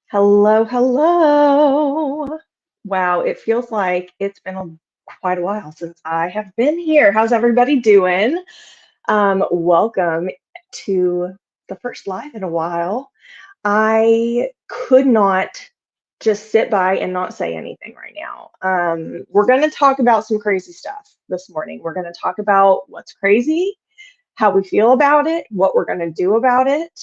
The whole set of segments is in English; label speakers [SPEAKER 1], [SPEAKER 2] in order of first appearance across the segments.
[SPEAKER 1] Hello, hello. Wow, it feels like it's been quite a while since I have been here. How's everybody doing? Welcome to the first live in a while. I could not just sit by and not say anything right now. We're going to talk about some crazy stuff this morning. We're going to talk about what's crazy, how we feel about it, what we're going to do about it.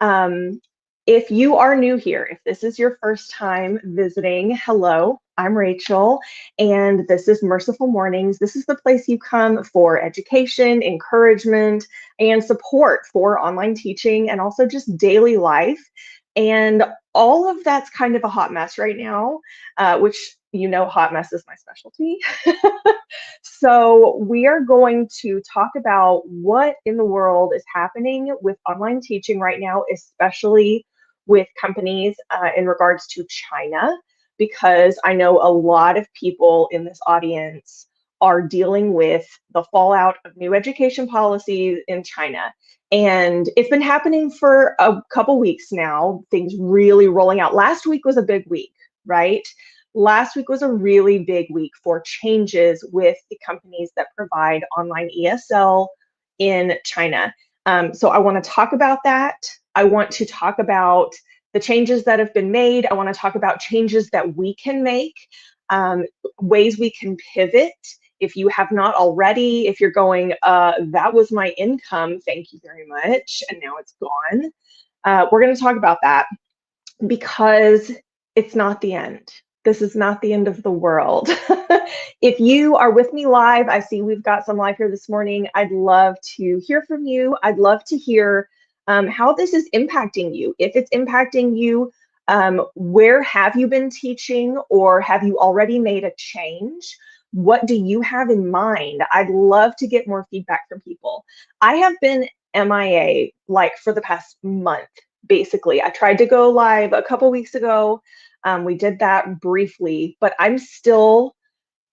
[SPEAKER 1] Um, if you are new here, if this is your first time visiting, hello, I'm Rachel, and this is Merciful Mornings. This is the place you come for education, encouragement, and support for online teaching and also just daily life. And all of that's kind of a hot mess right now, which hot mess is my specialty. So we are going to talk about what in the world is happening with online teaching right now, especially with companies in regards to China, because I know a lot of people in this audience are dealing with the fallout of new education policies in China. And it's been happening for a couple weeks now, things really rolling out. Last week was a big week, right? Last week was a really big week for changes with the companies that provide online ESL in China. So I want to talk about that. I want to talk about the changes that have been made. I want to talk about changes that we can make, ways we can pivot. If you have not already, if you're going, that was my income, thank you very much, and now it's gone. We're going to talk about that because it's not the end. This is not the end of the world. If you are with me live, I see we've got some live here this morning. I'd love to hear from you. I'd love to hear how this is impacting you. If it's impacting you, where have you been teaching, or have you already made a change? What do you have in mind? I'd love to get more feedback from people. I have been MIA like for the past month. Basically, I tried to go live a couple weeks ago. We did that briefly, but I'm still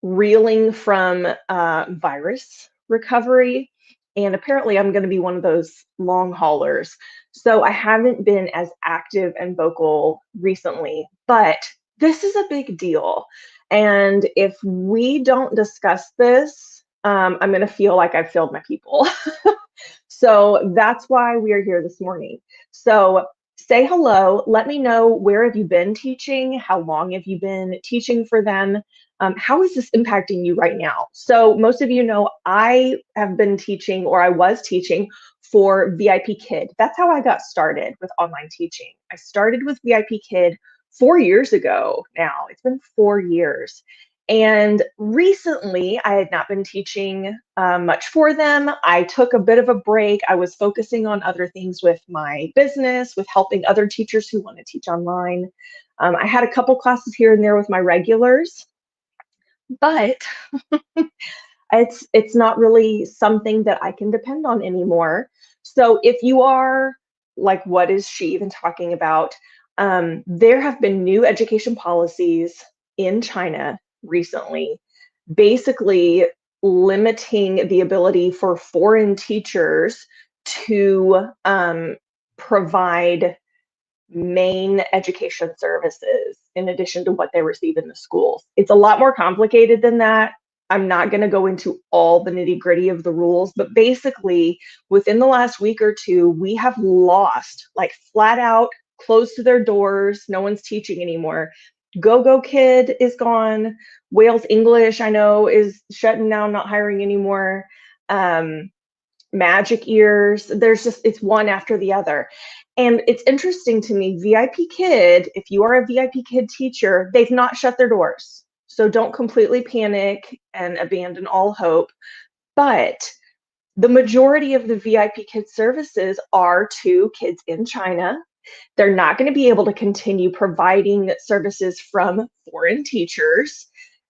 [SPEAKER 1] reeling from virus recovery. And apparently I'm going to be one of those long haulers. So I haven't been as active and vocal recently, but this is a big deal. And if we don't discuss this, I'm going to feel like I've failed my people. So that's why we are here this morning. So say hello. Let me know, where have you been teaching? How long have you been teaching for them? How is this impacting you right now? So most of you know I have been teaching, or I was teaching, for VIP Kid. That's how I got started with online teaching. I started with VIP Kid 4 years ago now. It's been 4 years. And recently, I had not been teaching much for them. I took a bit of a break. I was focusing on other things with my business, with helping other teachers who want to teach online. I had a couple classes here and there with my regulars, but it's not really something that I can depend on anymore. So if you are like, what is she even talking about? There have been new education policies in China recently, basically limiting the ability for foreign teachers to provide main education services in addition to what they receive in the schools. It's a lot more complicated than that. I'm not going to go into all the nitty gritty of the rules, but basically within the last week or two, we have lost, like flat out, closed to their doors. No one's teaching anymore. Go Kid is gone. Wales English, I know, is shutting down, not hiring anymore. Magic Ears, it's one after the other. And it's interesting to me, VIP Kid, if you are a VIP Kid teacher, they've not shut their doors. So don't completely panic and abandon all hope. But the majority of the VIP Kid services are to kids in China. They're not going to be able to continue providing services from foreign teachers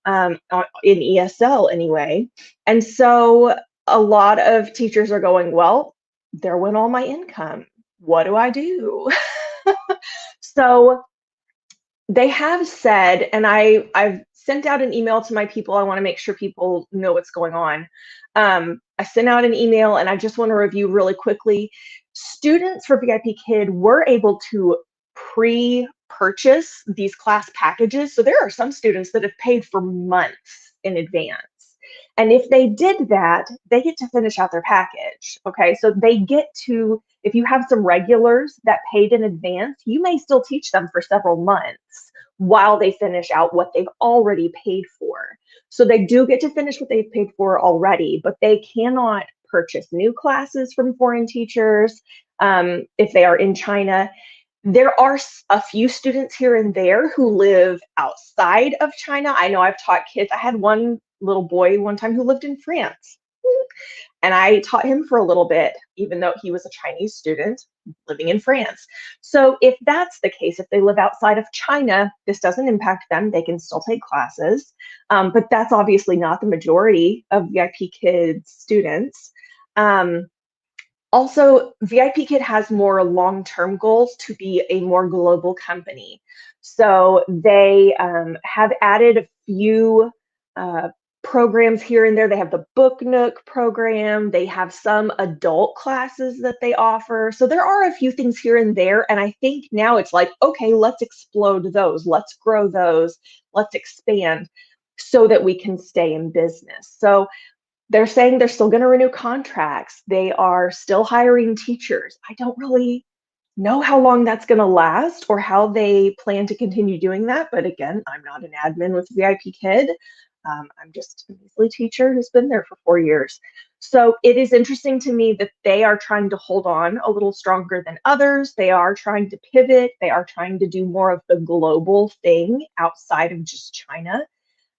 [SPEAKER 1] in ESL anyway. And so a lot of teachers are going, well, there went all my income. What do I do? So they have said, and I've sent out an email to my people. I want to make sure people know what's going on. I sent out an email, and I just want to review really quickly. Students for VIP Kid were able to purchase these class packages. So there are some students that have paid for months in advance. And if they did that, they get to finish out their package. Okay, so they get to, if you have some regulars that paid in advance, you may still teach them for several months while they finish out what they've already paid for. So they do get to finish what they've paid for already, but they cannot purchase new classes from foreign teachers if they are in China. There are a few students here and there who live outside of China. I know I've taught kids. I had one little boy one time who lived in France. And I taught him for a little bit, even though he was a Chinese student living in France. So if that's the case, if they live outside of China, this doesn't impact them. They can still take classes. But that's obviously not the majority of VIP Kids students. Also, VIP Kid has more long-term goals to be a more global company. So they have added a few programs here and there. They have the Book Nook program. They have some adult classes that they offer. So there are a few things here and there. And I think now it's like, okay, let's explode those. Let's grow those. Let's expand so that we can stay in business. So they're saying they're still going to renew contracts. They are still hiring teachers. I don't really know how long that's going to last or how they plan to continue doing that. But again, I'm not an admin with VIP Kid. I'm just a measly teacher who's been there for 4 years. So it is interesting to me that they are trying to hold on a little stronger than others. They are trying to pivot. They are trying to do more of the global thing outside of just China.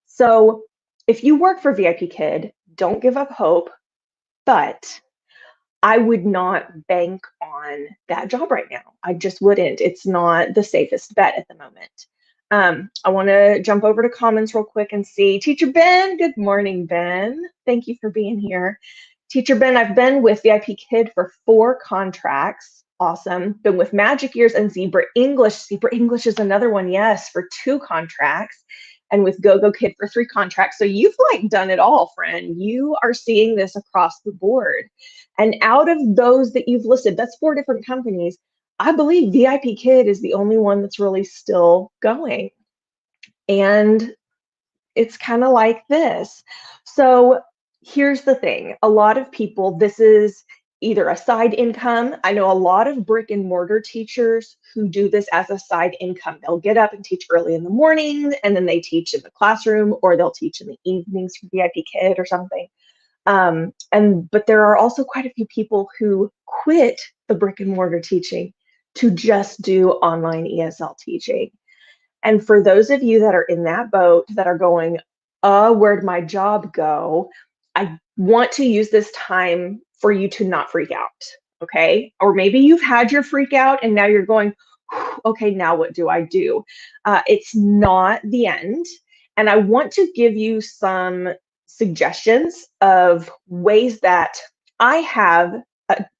[SPEAKER 1] So if you work for VIP Kid, don't give up hope, but I would not bank on that job right now. I just wouldn't. It's not the safest bet at the moment. I want to jump over to comments real quick and see. Teacher Ben, good morning, Ben. Thank you for being here. Teacher Ben, I've been with VIP Kid for 4 contracts. Awesome. Been with Magic Ears and Zebra English. Zebra English is another one, yes, for 2 contracts. And with GoGo Kid for 3 contracts. So you've like done it all, friend. You are seeing this across the board. And out of those that you've listed, that's 4 different companies. I believe VIP Kid is the only one that's really still going. And it's kind of like this. So here's the thing. A lot of people, this is either a side income. I know a lot of brick and mortar teachers who do this as a side income. They'll get up and teach early in the morning, and then they teach in the classroom, or they'll teach in the evenings for VIP Kid or something. But there are also quite a few people who quit the brick and mortar teaching to just do online ESL teaching. And for those of you that are in that boat that are going, where'd my job go? I want to use this time for you to not freak out, okay? Or maybe you've had your freak out and now you're going, okay, now what do I do? It's not the end. And I want to give you some suggestions of ways that I have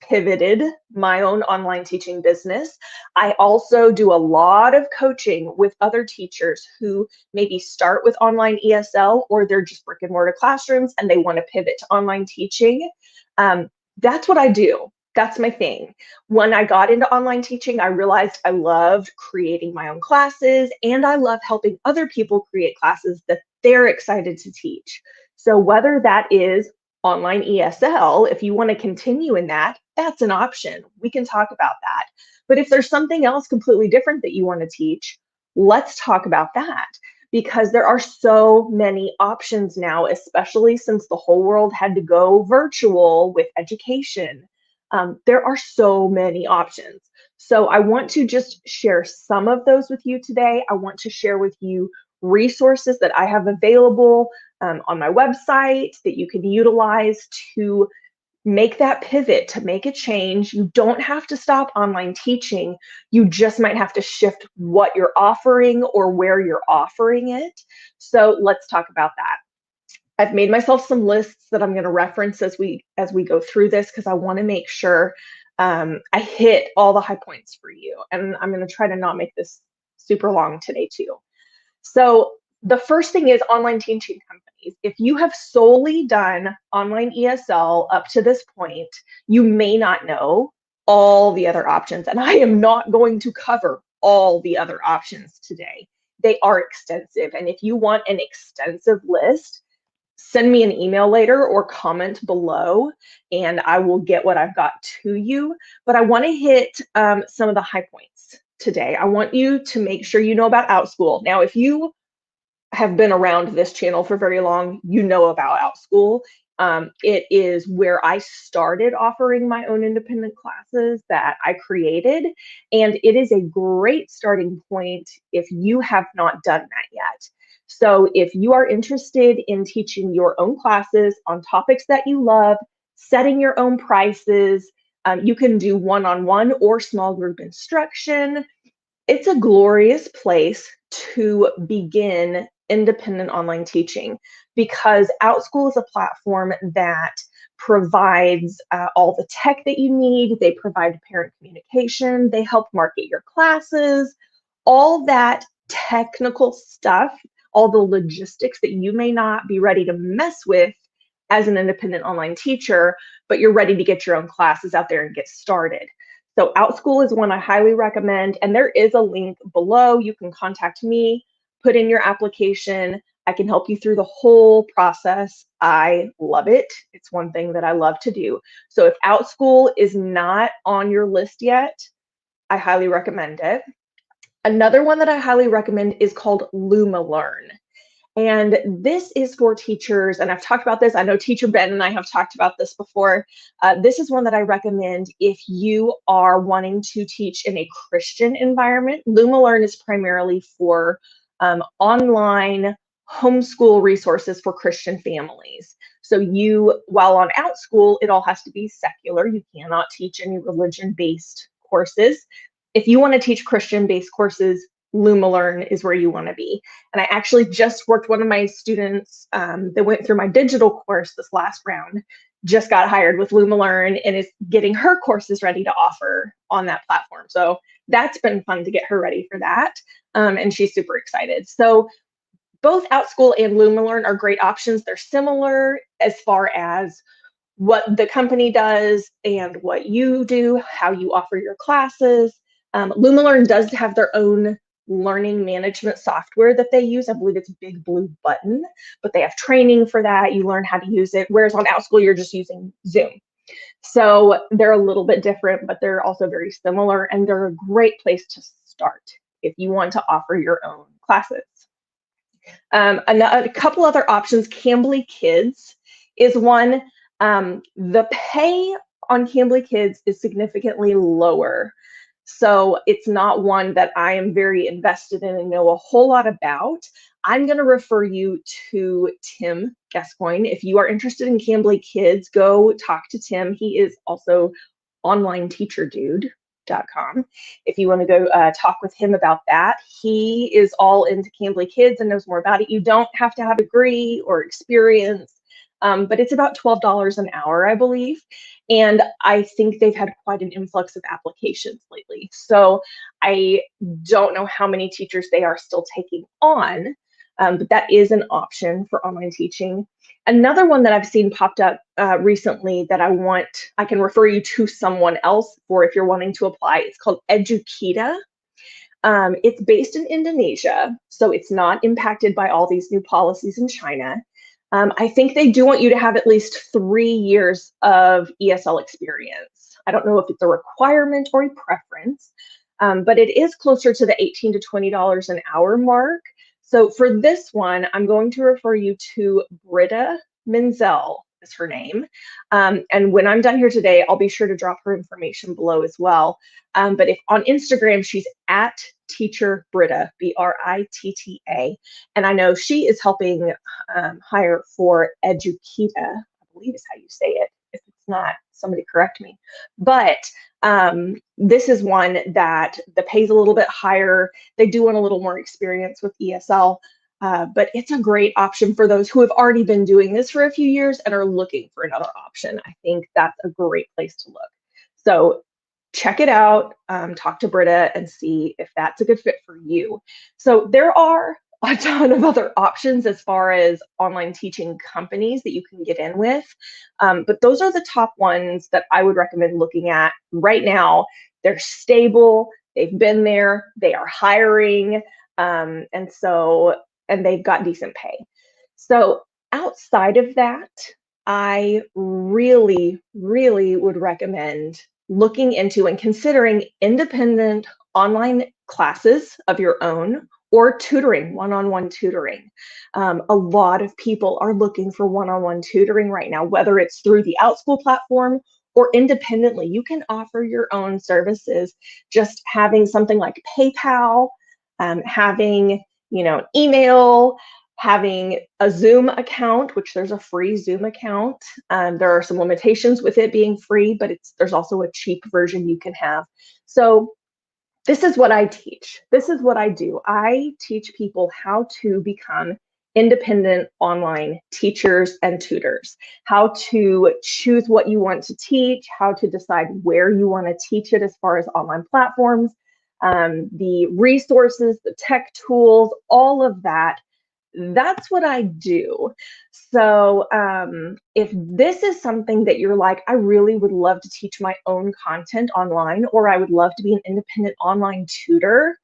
[SPEAKER 1] pivoted my own online teaching business. I also do a lot of coaching with other teachers who maybe start with online ESL or they're just brick and mortar classrooms and they want to pivot to online teaching. That's what I do. That's my thing. When I got into online teaching, I realized I loved creating my own classes and I love helping other people create classes that they're excited to teach. So whether that is online ESL, if you want to continue in that, that's an option. We can talk about that. But if there's something else completely different that you want to teach, let's talk about that, because there are so many options now, especially since the whole world had to go virtual with education. There are so many options. So I want to just share some of those with you today. I want to share with you resources that I have available on my website that you can utilize to make that pivot, to make a change. You don't have to stop online teaching. You just might have to shift what you're offering or where you're offering it. So let's talk about that. I've made myself some lists that I'm going to reference as we go through this because I want to make sure I hit all the high points for you. And I'm going to try to not make this super long today too. So the first thing is online teaching companies. If you have solely done online ESL up to this point, you may not know all the other options. And I am not going to cover all the other options today. They are extensive. And if you want an extensive list, send me an email later or comment below and I will get what I've got to you. But I want to hit some of the high points today. I want you to make sure you know about Outschool. Now, if you have been around this channel for very long, you know about Outschool. It is where I started offering my own independent classes that I created, and it is a great starting point if you have not done that yet. So if you are interested in teaching your own classes on topics that you love, setting your own prices, you can do one-on-one or small group instruction. It's a glorious place to begin independent online teaching because Outschool is a platform that provides all the tech that you need. They provide parent communication. They help market your classes, all that technical stuff, all the logistics that you may not be ready to mess with as an independent online teacher, but you're ready to get your own classes out there and get started. So Outschool is one I highly recommend, and there is a link below. You can contact me, put in your application. I can help you through the whole process. I love it. It's one thing that I love to do. So if Outschool is not on your list yet, I highly recommend it. Another one that I highly recommend is called LumaLearn. And this is for teachers, and I've talked about this. I know Teacher Ben and I have talked about this before. This is one that I recommend if you are wanting to teach in a Christian environment. LumaLearn is primarily for online homeschool resources for Christian families. So you, while on Outschool, it all has to be secular. You cannot teach any religion-based courses. If you want to teach Christian-based courses, LumaLearn is where you want to be. And I actually just worked one of my students that went through my digital course this last round, just got hired with LumaLearn and is getting her courses ready to offer on that platform. So that's been fun to get her ready for that. And she's super excited. So both Outschool and LumaLearn are great options. They're similar as far as what the company does and what you do, how you offer your classes. LumaLearn does have their own learning management software that they use. I believe it's Big Blue Button, but they have training for that. You learn how to use it, whereas on Outschool, you're just using Zoom. So they're a little bit different, but they're also very similar, and they're a great place to start if you want to offer your own classes. A couple other options. Cambly Kids is one. The pay on Cambly Kids is significantly lower. So it's not one that I am very invested in and know a whole lot about. I'm going to refer you to Tim Gascoigne. If you are interested in Cambly Kids, go talk to Tim. He is also onlineteacherdude.com. If you want to go talk with him about that, he is all into Cambly Kids and knows more about it. You don't have to have a degree or experience. But it's about $12 an hour, I believe. And I think they've had quite an influx of applications lately. So I don't know how many teachers they are still taking on, but that is an option for online teaching. Another one that I've seen popped up recently that I can refer you to someone else for if you're wanting to apply. It's called Eduquita. It's based in Indonesia, so it's not impacted by all these new policies in China. I think they do want you to have at least 3 years of ESL experience. I don't know if it's a requirement or a preference, but it is closer to the $18 to $20 an hour mark. So for this one, I'm going to refer you to Britta Menzel is her name. And when I'm done here today, I'll be sure to drop her information below as well. But if on Instagram, she's at Teacher Britta, Britta. And I know she is helping hire for Eduquita, I believe is how you say it. If it's not, somebody correct me. But this is one that the pay's a little bit higher. They do want a little more experience with ESL. But it's a great option for those who have already been doing this for a few years and are looking for another option. I think that's a great place to look. So check it out, talk to Britta and see if that's a good fit for you. So there are a ton of other options as far as online teaching companies that you can get in with. But those are the top ones that I would recommend looking at right now. They're stable. They've been there, they are hiring, and they've got decent pay. So outside of that, I really, really would recommend looking into and considering independent online classes of your own or tutoring, one-on-one tutoring. A lot of people are looking for one-on-one tutoring right now, whether it's through the Outschool platform or independently. You can offer your own services, just having something like PayPal, having email, having a Zoom account, which there's a free Zoom account. There are some limitations with it being free, but there's also a cheap version you can have. So this is what I teach. This is what I do. I teach people how to become independent online teachers and tutors, how to choose what you want to teach, how to decide where you want to teach it as far as online platforms, the resources, the tech tools, all of that. That's what I do. So if this is something that you're like, I really would love to teach my own content online, or I would love to be an independent online tutor,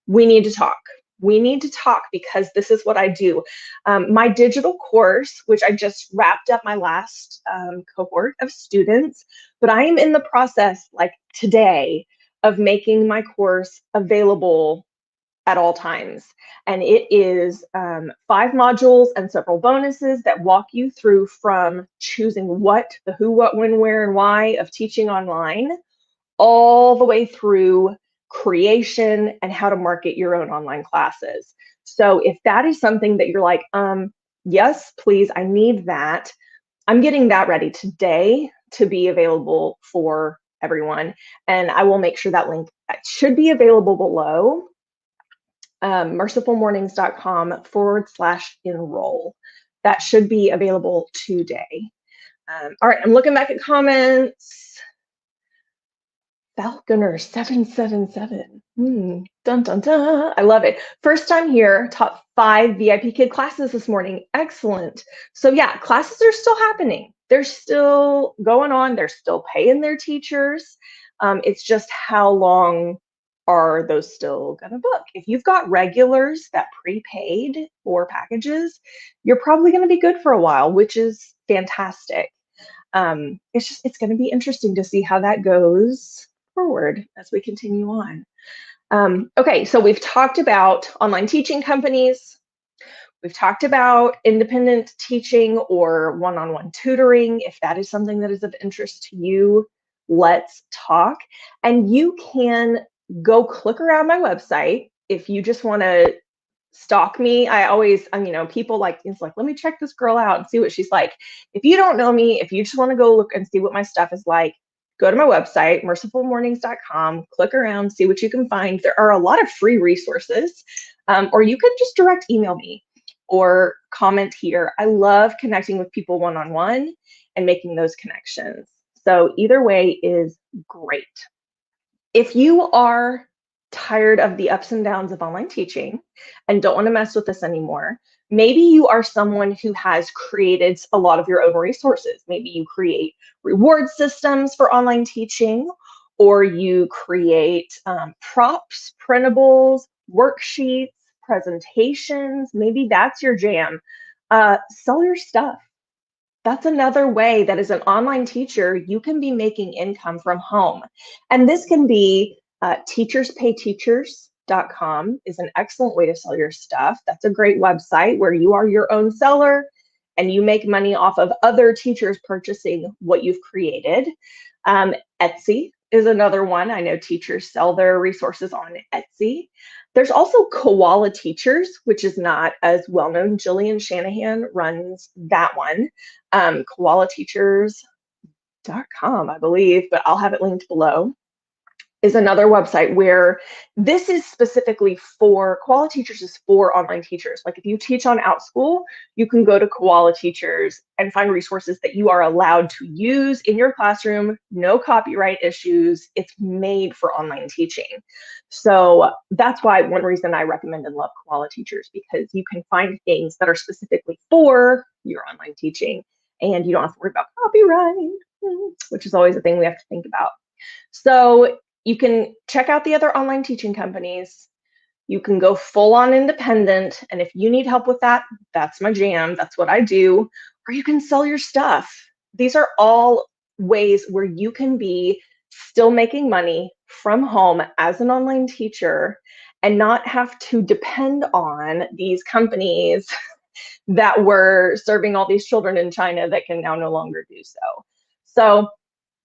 [SPEAKER 1] we need to talk. We need to talk because this is what I do. My digital course, which I just wrapped up my last cohort of students, but I am in the process, like today, of making my course available at all times. And it is 5 modules and several bonuses that walk you through from choosing the who, what, when, where, and why of teaching online, all the way through creation and how to market your own online classes. So if that is something that you're like, yes, please, I need that, I'm getting that ready today to be available for everyone. And I will make sure that link should be available below. mercifulmornings.com/enroll. That should be available today. All right, I'm looking back at comments. Falconer 777. Dun dun dun. I love it. First time here, top 5 VIP kid classes this morning. Excellent. So yeah, classes are still happening. They're still going on. They're still paying their teachers. It's just how long are those still gonna book? If you've got regulars that prepaid for packages, you're probably gonna be good for a while, which is fantastic. It's gonna be interesting to see how that goes forward as we continue on. Okay, so we've talked about online teaching companies. We've talked about independent teaching or one-on-one tutoring. If that is something that is of interest to you, let's talk. And you can go click around my website if you just want to stalk me. I always, people like, it's like, let me check this girl out and see what she's like. If you don't know me, if you just want to go look and see what my stuff is like, go to my website, mercifulmornings.com, click around, see what you can find. There are a lot of free resources, or you can just direct email me or comment here. I love connecting with people one-on-one and making those connections. So either way is great. If you are tired of the ups and downs of online teaching and don't want to mess with this anymore, maybe you are someone who has created a lot of your own resources. Maybe you create reward systems for online teaching, or you create props, printables, worksheets, presentations. Maybe that's your jam. Sell your stuff. That's another way that as an online teacher, you can be making income from home. And this can be teacherspayteachers.com is an excellent way to sell your stuff. That's a great website where you are your own seller and you make money off of other teachers purchasing what you've created. Etsy is another one. I know teachers sell their resources on Etsy. There's also Koala Teachers, which is not as well known. Jillian Shanahan runs that one. KoalaTeachers.com, I believe, but I'll have it linked below, is another website where this is specifically for, Koala Teachers is for online teachers. Like if you teach on Outschool, you can go to Koala Teachers and find resources that you are allowed to use in your classroom, no copyright issues. It's made for online teaching. So that's why one reason I recommend and love Koala Teachers, because you can find things that are specifically for your online teaching and you don't have to worry about copyright, which is always a thing we have to think about. So You can check out the other online teaching companies. You can go full on independent. And if you need help with that, that's my jam. That's what I do. Or you can sell your stuff. These are all ways where you can be still making money from home as an online teacher and not have to depend on these companies that were serving all these children in China that can now no longer do so. So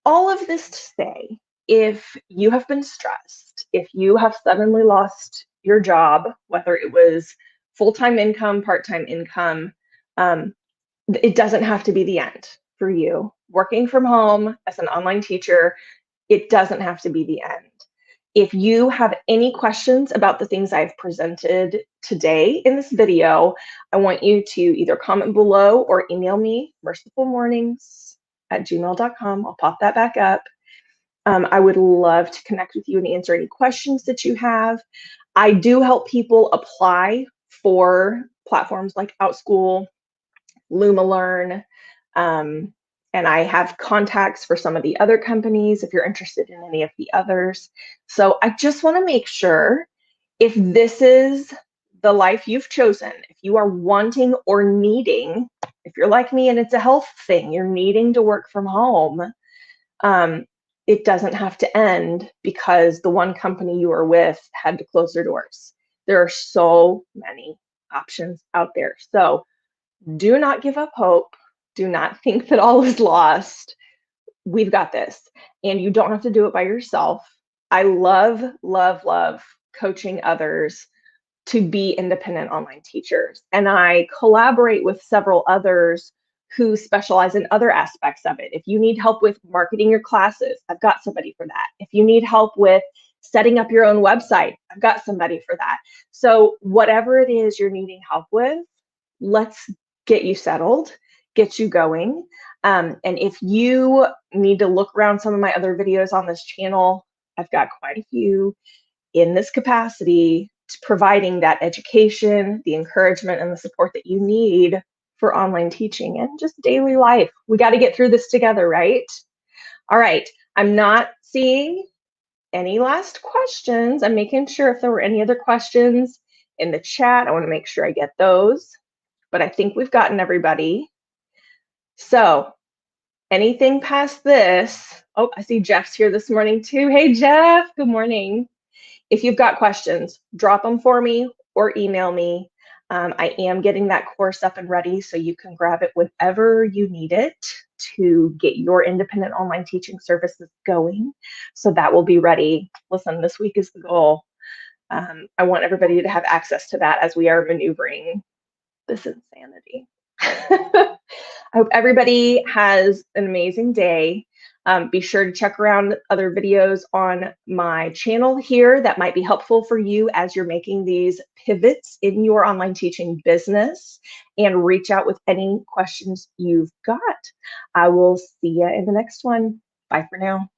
[SPEAKER 1] all of this to say, if you have been stressed, if you have suddenly lost your job, whether it was full-time income, part-time income, it doesn't have to be the end for you. Working from home as an online teacher, it doesn't have to be the end. If you have any questions about the things I've presented today in this video, I want you to either comment below or email me, mercifulmornings@gmail.com. I'll pop that back up. I would love to connect with you and answer any questions that you have. I do help people apply for platforms like Outschool, LumaLearn, and I have contacts for some of the other companies if you're interested in any of the others. So I just want to make sure, if this is the life you've chosen, if you are wanting or needing, if you're like me and it's a health thing, you're needing to work from home, it doesn't have to end because the one company you were with had to close their doors. There are so many options out there. So do not give up hope. Do not think that all is lost. We've got this. And you don't have to do it by yourself. I love, love, love coaching others to be independent online teachers. And I collaborate with several others who specialize in other aspects of it. If you need help with marketing your classes, I've got somebody for that. If you need help with setting up your own website, I've got somebody for that. So whatever it is you're needing help with, let's get you settled, get you going. And if you need to look around some of my other videos on this channel, I've got quite a few in this capacity, providing that education, the encouragement, and the support that you need for online teaching and just daily life. We got to get through this together, right? All right, I'm not seeing any last questions. I'm making sure if there were any other questions in the chat, I want to make sure I get those, but I think we've gotten everybody. So anything past this, oh, I see Jeff's here this morning too. Hey, Jeff, good morning. If you've got questions, drop them for me or email me. I am getting that course up and ready so you can grab it whenever you need it to get your independent online teaching services going. So that will be ready. Listen, this week is the goal. I want everybody to have access to that as we are maneuvering this insanity. I hope everybody has an amazing day. Be sure to check around other videos on my channel here that might be helpful for you as you're making these pivots in your online teaching business, and reach out with any questions you've got. I will see you in the next one. Bye for now.